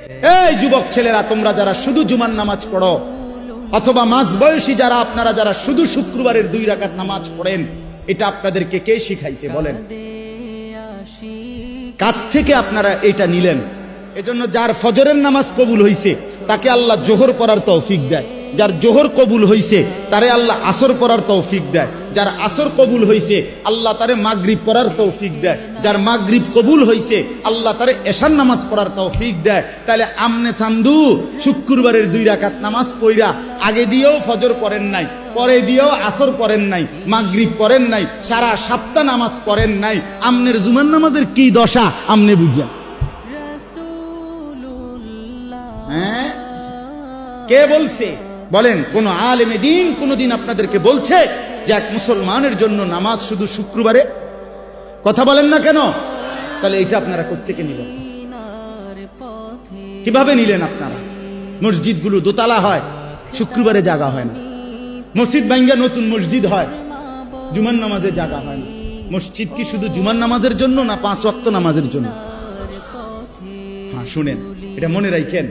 এই যুবক ছেলেরা, তোমরা যারা শুধু জুমার নামাজ পড়ো, অথবা মাঝ বয়সী যারা আপনারা যারা শুধু শুক্রবারের 2 রাকাত নামাজ পড়েন, এটা আপনাদেরকে কে শিখাইছে বলেন? কার থেকে আপনারা এটা নিলেন? এজন্য যার ফজরের নামাজ কবুল হইছে তাকে আল্লাহ জোহর পড়ার তৌফিক দেয়, যার জোহর কবুল হইছে তারে আল্লাহ আসর পড়ার তৌফিক দেয়, যার আসর কবুল হইছে আল্লাহ তারে মাগরিব পড়ার তৌফিক দেয়, যার মাগরিব কবুল হইছে আল্লাহ তারে এশার নামাজ পড়ার তৌফিক দেয়। তাহলে আমনে চান্দু শুক্রবারের 2 রাকাত নামাজ পইরা আগে দিয়েও ফজর পড়েন নাই, পরে দিয়েও আসর পড়েন নাই, মাগরিব পড়েন নাই, সারা সপ্তাহ নামাজ পড়েন নাই, আমনের জুমার নামাজের কি দশা আমনে বুঝা? হ্যাঁ, কে বলছে বলেন? কোন আলেমে দ্বীন কোনদিন আপনাদেরকে বলছে যে এক মুসলমানের জন্য নামাজ শুধু শুক্রবারে? কথা বলেন না কেন? তাহলে এটা আপনারা কোত্থেকে নিলেন? কিভাবে নিলেন আপনারা? মসজিদগুলো দোতলা হয়, শুক্রবারে জায়গা হয় না। মসজিদ ভাঙ্গা নতুন মসজিদ হয়, জুমার নামাজে জায়গা হয় না। মসজিদ কি শুধু জুমার নামাজের জন্য না 5 ওয়াক্ত নামাজের জন্য? হ্যাঁ শুনেন, এটা মনে রাখেন।